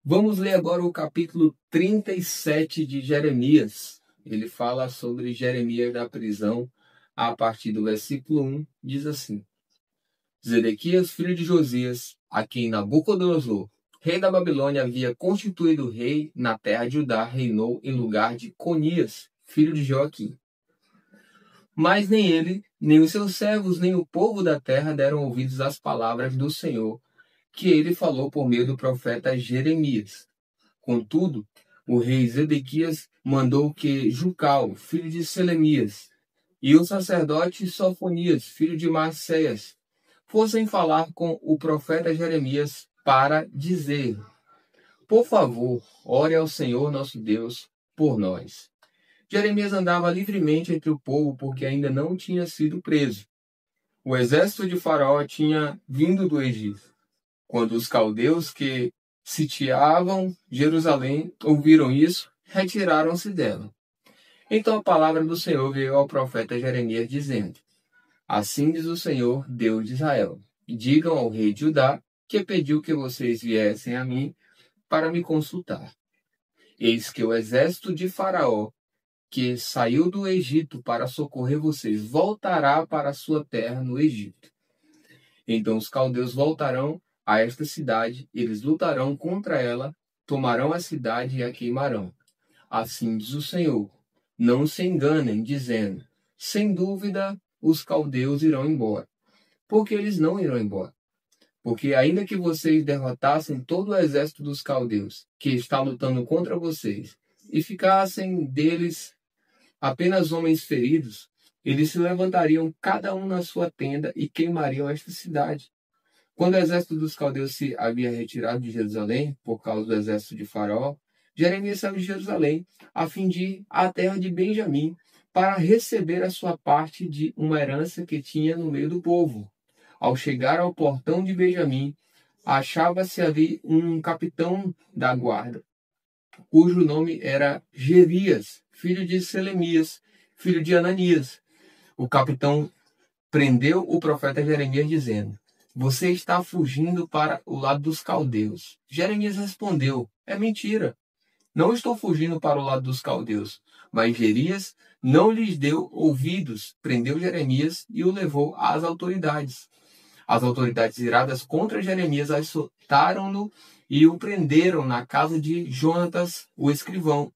Vamos ler agora o capítulo 37 de Jeremias. Ele fala sobre Jeremias da prisão, a partir do versículo 1, diz assim: Zedequias, filho de Josias, a quem Nabucodonosor, rei da Babilônia, havia constituído rei na terra de Judá, reinou em lugar de Conias, filho de Joaquim. Mas nem ele, nem os seus servos, nem o povo da terra deram ouvidos às palavras do Senhor, que ele falou por meio do profeta Jeremias. Contudo, o rei Zedequias mandou que Jucal, filho de Selemias, e o sacerdote Sofonias, filho de Maaseias, fossem falar com o profeta Jeremias para dizer: Por favor, ore ao Senhor nosso Deus por nós. Jeremias andava livremente entre o povo porque ainda não tinha sido preso. O exército de Faraó tinha vindo do Egito. Quando os caldeus que sitiavam Jerusalém ouviram isso, retiraram-se dela. Então a palavra do Senhor veio ao profeta Jeremias, dizendo: Assim diz o Senhor, Deus de Israel: Digam ao rei de Judá que pediu que vocês viessem a mim para me consultar. Eis que o exército de Faraó, que saiu do Egito para socorrer vocês, voltará para a sua terra no Egito. Então os caldeus voltarão a esta cidade, eles lutarão contra ela, tomarão a cidade e a queimarão. Assim diz o Senhor: Não se enganem, dizendo: Sem dúvida os caldeus irão embora. Porque eles não irão embora. Porque ainda que vocês derrotassem todo o exército dos caldeus, que está lutando contra vocês, e ficassem deles apenas homens feridos, eles se levantariam cada um na sua tenda e queimariam esta cidade. Quando o exército dos caldeus se havia retirado de Jerusalém, por causa do exército de Faraó, Jeremias saiu de Jerusalém, a fim de ir à terra de Benjamim, para receber a sua parte de uma herança que tinha no meio do povo. Ao chegar ao portão de Benjamim, achava-se ali um capitão da guarda, cujo nome era Gerias, filho de Selemias, filho de Ananias. O capitão prendeu o profeta Jeremias, dizendo: Você está fugindo para o lado dos caldeus. Jeremias respondeu: É mentira. Não estou fugindo para o lado dos caldeus. Mas Gerias não lhes deu ouvidos, prendeu Jeremias e o levou às autoridades. As autoridades iradas contra Jeremias açoitaram-no e o prenderam na casa de Jonatas, o escrivão.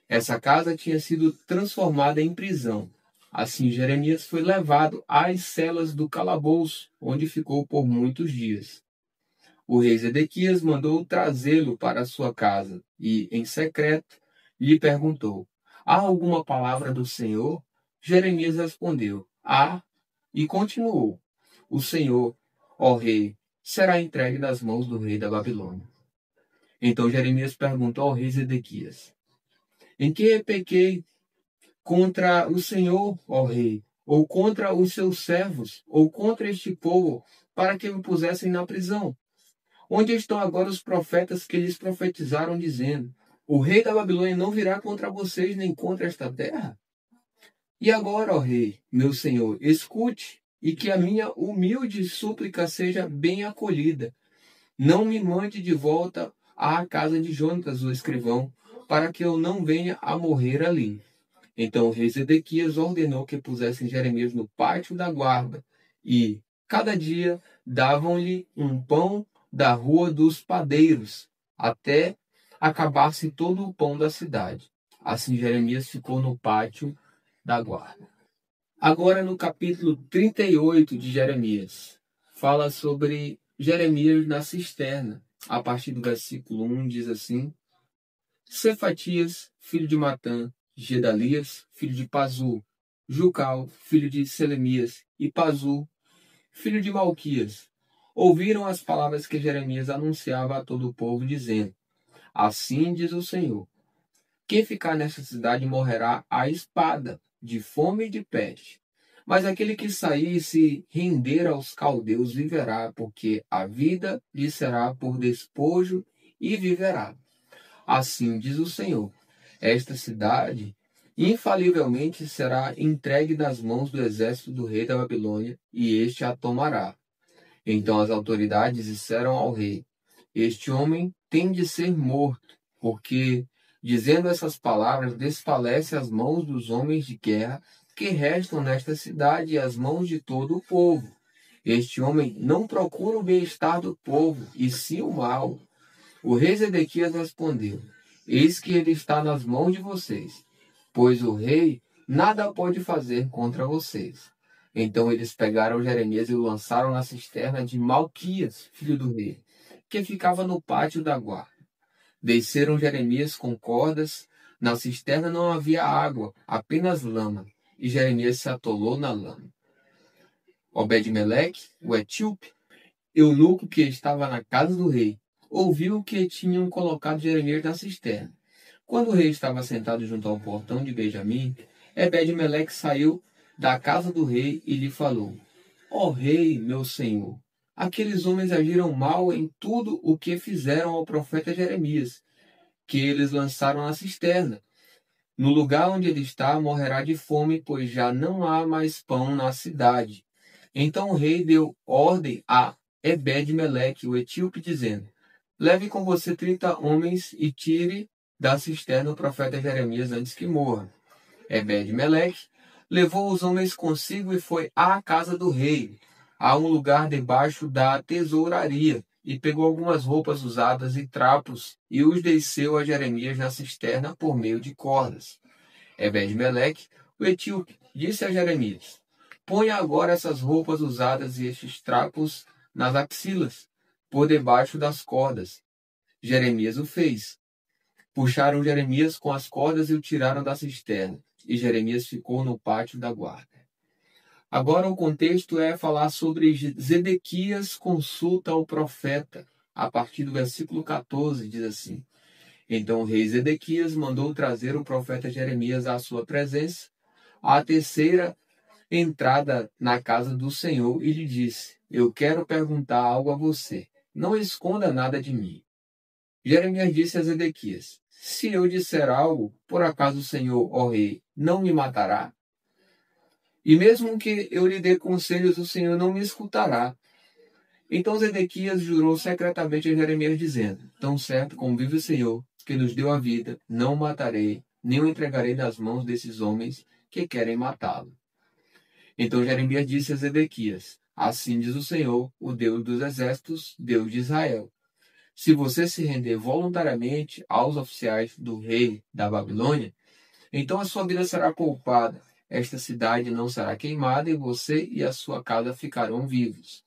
Essa casa tinha sido transformada em prisão. Assim Jeremias foi levado às celas do calabouço, onde ficou por muitos dias. O rei Zedequias mandou trazê-lo para sua casa e, em secreto, lhe perguntou: Há alguma palavra do Senhor? Jeremias respondeu: Há, e continuou: O Senhor, ó rei, será entregue nas mãos do rei da Babilônia. Então Jeremias perguntou ao rei Zedequias: Em que pequei contra o Senhor, ó rei, ou contra os seus servos, ou contra este povo, para que me pusessem na prisão? Onde estão agora os profetas que lhes profetizaram, dizendo: O rei da Babilônia não virá contra vocês, nem contra esta terra? E agora, ó rei, meu senhor, escute, e que a minha humilde súplica seja bem acolhida. Não me mande de volta à casa de Jonatas, o escrivão, para que eu não venha a morrer ali. Então o rei Zedequias ordenou que pusessem Jeremias no pátio da guarda, e, cada dia, davam-lhe um pão da rua dos padeiros, até acabar-se todo o pão da cidade. Assim Jeremias ficou no pátio da guarda. Agora no capítulo 38 de Jeremias, fala sobre Jeremias na cisterna. A partir do versículo 1 diz assim: Cefatias, filho de Matã, Gedalias, filho de Pazu, Jucal, filho de Selemias, e Pazu, filho de Malquias, ouviram as palavras que Jeremias anunciava a todo o povo, dizendo: Assim diz o Senhor: Quem ficar nesta cidade morrerá à espada, de fome e de peste. Mas aquele que sair e se render aos caldeus viverá, porque a vida lhe será por despojo e viverá. Assim diz o Senhor: Esta cidade infalivelmente será entregue nas mãos do exército do rei da Babilônia, e este a tomará. Então as autoridades disseram ao rei: este homem tem de ser morto, porque, dizendo essas palavras, desfalece as mãos dos homens de guerra que restam nesta cidade e as mãos de todo o povo. Este homem não procura o bem-estar do povo, e sim o mal. O rei Zedequias respondeu: Eis que ele está nas mãos de vocês, pois o rei nada pode fazer contra vocês. Então eles pegaram Jeremias e o lançaram na cisterna de Malquias, filho do rei, que ficava no pátio da guarda. Desceram Jeremias com cordas. Na cisterna não havia água, apenas lama, e Jeremias se atolou na lama. Obed-Meleque, o etíope, eunuco que estava na casa do rei, ouviu que tinham colocado Jeremias na cisterna. Quando o rei estava sentado junto ao portão de Benjamim, Ebed-Meleque saiu da casa do rei e lhe falou: Ó rei, meu senhor, aqueles homens agiram mal em tudo o que fizeram ao profeta Jeremias, que eles lançaram na cisterna. No lugar onde ele está, morrerá de fome, pois já não há mais pão na cidade. Então o rei deu ordem a Ebed-Meleque, o etíope, dizendo: Leve com você 30 homens e tire da cisterna o profeta Jeremias antes que morra. Ebed-Meleque levou os homens consigo e foi à casa do rei, a um lugar debaixo da tesouraria, e pegou algumas roupas usadas e trapos e os desceu a Jeremias na cisterna por meio de cordas. Ebed-Meleque, o etíope, disse a Jeremias: Ponha agora essas roupas usadas e estes trapos nas axilas, por debaixo das cordas. Jeremias o fez. Puxaram Jeremias com as cordas e o tiraram da cisterna, e Jeremias ficou no pátio da guarda. Agora o contexto é falar sobre Zedequias consulta o profeta. A partir do versículo 14 diz assim: Então o rei Zedequias mandou trazer o profeta Jeremias à sua presença, à terceira entrada na casa do Senhor, e lhe disse: Eu quero perguntar algo a você. Não esconda nada de mim. Jeremias disse a Zedequias: Se eu disser algo, por acaso o Senhor, ó rei, não me matará? E mesmo que eu lhe dê conselhos, o Senhor não me escutará. Então Zedequias jurou secretamente a Jeremias, dizendo: Tão certo como vive o Senhor, que nos deu a vida, não o matarei, nem o entregarei nas mãos desses homens que querem matá-lo. Então Jeremias disse a Zedequias: Assim diz o Senhor, o Deus dos exércitos, Deus de Israel: Se você se render voluntariamente aos oficiais do rei da Babilônia, então a sua vida será poupada. Esta cidade não será queimada e você e a sua casa ficarão vivos.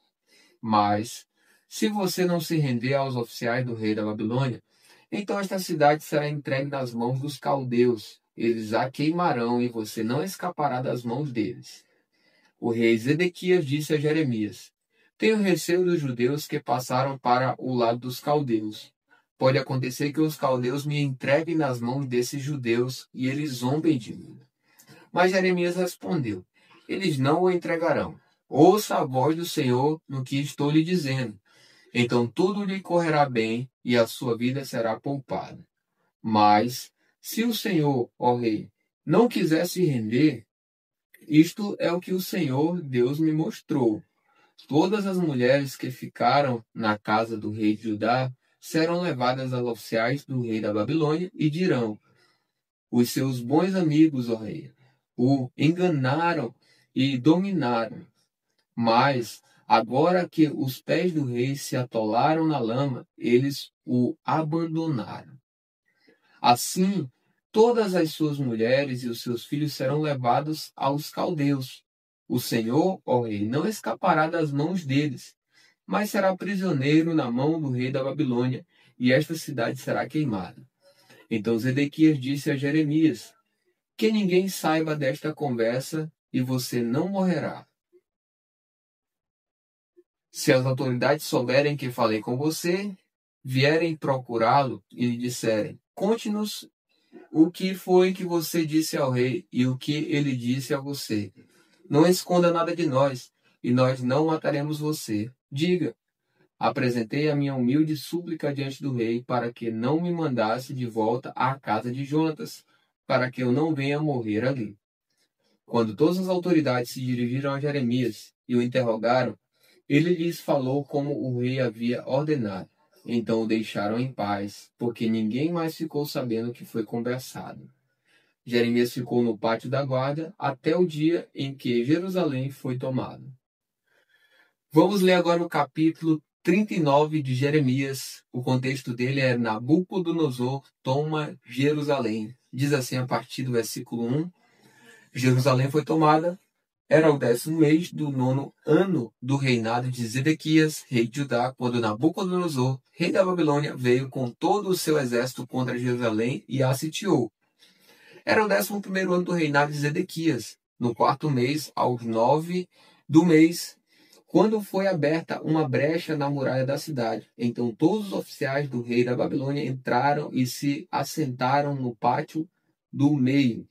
Mas, se você não se render aos oficiais do rei da Babilônia, então esta cidade será entregue nas mãos dos caldeus. Eles a queimarão e você não escapará das mãos deles. O rei Zedequias disse a Jeremias: Tenho receio dos judeus que passaram para o lado dos caldeus. Pode acontecer que os caldeus me entreguem nas mãos desses judeus e eles zombem de mim. Mas Jeremias respondeu: Eles não o entregarão. Ouça a voz do Senhor no que estou lhe dizendo. Então tudo lhe correrá bem e a sua vida será poupada. Mas, se o Senhor, ó rei, não quiser se render, isto é o que o Senhor Deus me mostrou. Todas as mulheres que ficaram na casa do rei de Judá serão levadas aos oficiais do rei da Babilônia e dirão: Os seus bons amigos, ó rei, o enganaram e dominaram. Mas, agora que os pés do rei se atolaram na lama, eles o abandonaram. Assim, todas as suas mulheres e os seus filhos serão levados aos caldeus. O Senhor, ó rei, não escapará das mãos deles, mas será prisioneiro na mão do rei da Babilônia, e esta cidade será queimada. Então Zedequias disse a Jeremias: Que ninguém saiba desta conversa, e você não morrerá. Se as autoridades souberem que falei com você, vierem procurá-lo e lhe disserem: Conte-nos o que foi que você disse ao rei e o que ele disse a você. Não esconda nada de nós, e nós não mataremos você. Diga: Apresentei a minha humilde súplica diante do rei para que não me mandasse de volta à casa de Jonatas, para que eu não venha morrer ali. Quando todas as autoridades se dirigiram a Jeremias e o interrogaram, ele lhes falou como o rei havia ordenado. Então o deixaram em paz, porque ninguém mais ficou sabendo o que foi conversado. Jeremias ficou no pátio da guarda até o dia em que Jerusalém foi tomado. Vamos ler agora o capítulo 39 de Jeremias. O contexto dele é Nabucodonosor toma Jerusalém. Diz assim a partir do versículo 1. Jerusalém foi tomada. Era o 10º mês do 9º ano do reinado de Zedequias, rei de Judá, quando Nabucodonosor, rei da Babilônia, veio com todo o seu exército contra Jerusalém e a sitiou. Era o 11º ano do reinado de Zedequias, no 4º mês, aos 9 do mês, quando foi aberta uma brecha na muralha da cidade. Então todos os oficiais do rei da Babilônia entraram e se assentaram no pátio do meio.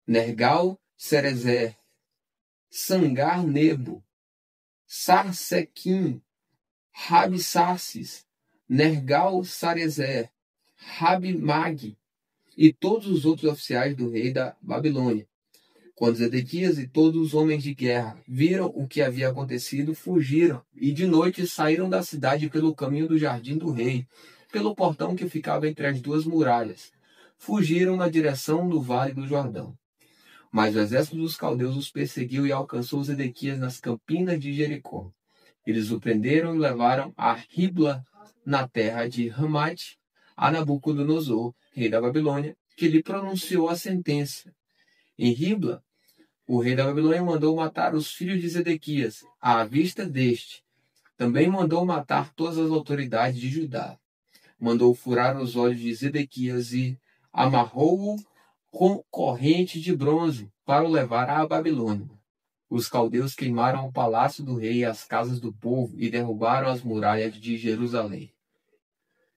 Nergal-Sarezer, Sangar-Nebo, Sarsequim, Rabsaces, Nergal-Sarezer, Rabimag e todos os outros oficiais do rei da Babilônia. Quando Zedequias e todos os homens de guerra viram o que havia acontecido, fugiram e de noite saíram da cidade pelo caminho do jardim do rei, pelo portão que ficava entre as duas muralhas. Fugiram na direção do vale do Jordão. Mas o exército dos caldeus os perseguiu e alcançou Zedequias nas campinas de Jericó. Eles o prenderam e levaram a Ribla, na terra de Ramate, a Nabucodonosor, rei da Babilônia, que lhe pronunciou a sentença. Em Ribla, o rei da Babilônia mandou matar os filhos de Zedequias, à vista deste. Também mandou matar todas as autoridades de Judá. Mandou furar os olhos de Zedequias e amarrou-o com corrente de bronze para o levar à Babilônia. Os caldeus queimaram o palácio do rei e as casas do povo e derrubaram as muralhas de Jerusalém.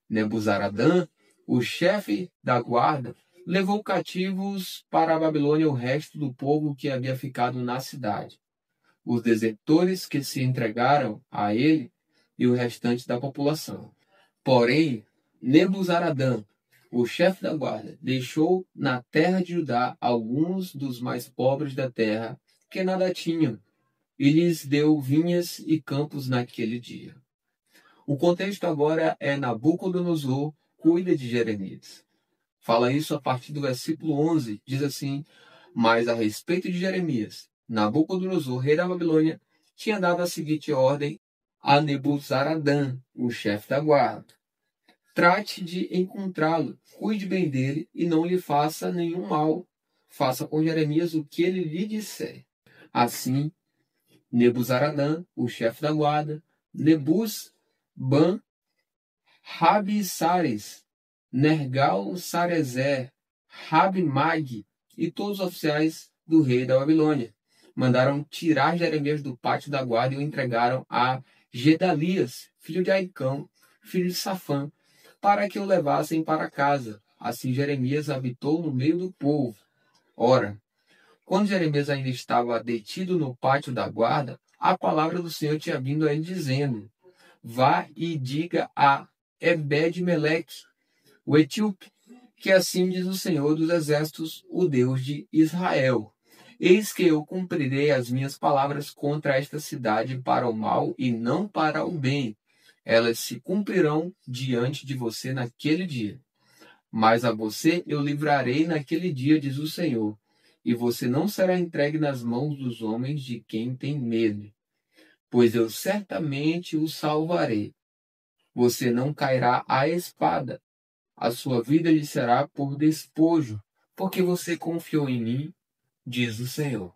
Nebuzaradã, o chefe da guarda, levou cativos para a Babilônia o resto do povo que havia ficado na cidade, os desertores que se entregaram a ele e o restante da população. Porém, Nebuzaradã, o chefe da guarda, deixou na terra de Judá alguns dos mais pobres da terra que nada tinham, e lhes deu vinhas e campos naquele dia. O contexto agora é Nabucodonosor cuida de Jeremias. Fala isso a partir do versículo 11, diz assim: mas a respeito de Jeremias, Nabucodonosor, rei da Babilônia, tinha dado a seguinte ordem a Nebuzaradã, o chefe da guarda: trate de encontrá-lo, cuide bem dele e não lhe faça nenhum mal. Faça com Jeremias o que ele lhe disser. Assim, Nebuzaradã, o chefe da guarda, Nebus-Ban, Rabi-Sares, Nergal-Sarezer, Rabi-Mag e todos os oficiais do rei da Babilônia mandaram tirar Jeremias do pátio da guarda e o entregaram a Gedalias, filho de Aicão, filho de Safã, para que o levassem para casa. Assim Jeremias habitou no meio do povo. Ora, quando Jeremias ainda estava detido no pátio da guarda, a palavra do Senhor tinha vindo a ele dizendo: vá e diga a Ebed-Meleque, o etíope, que assim diz o Senhor dos exércitos, o Deus de Israel: eis que eu cumprirei as minhas palavras contra esta cidade para o mal e não para o bem. Elas se cumprirão diante de você naquele dia. Mas a você eu livrarei naquele dia, diz o Senhor, e você não será entregue nas mãos dos homens de quem tem medo, pois eu certamente o salvarei. Você não cairá à espada, a sua vida lhe será por despojo, porque você confiou em mim, diz o Senhor.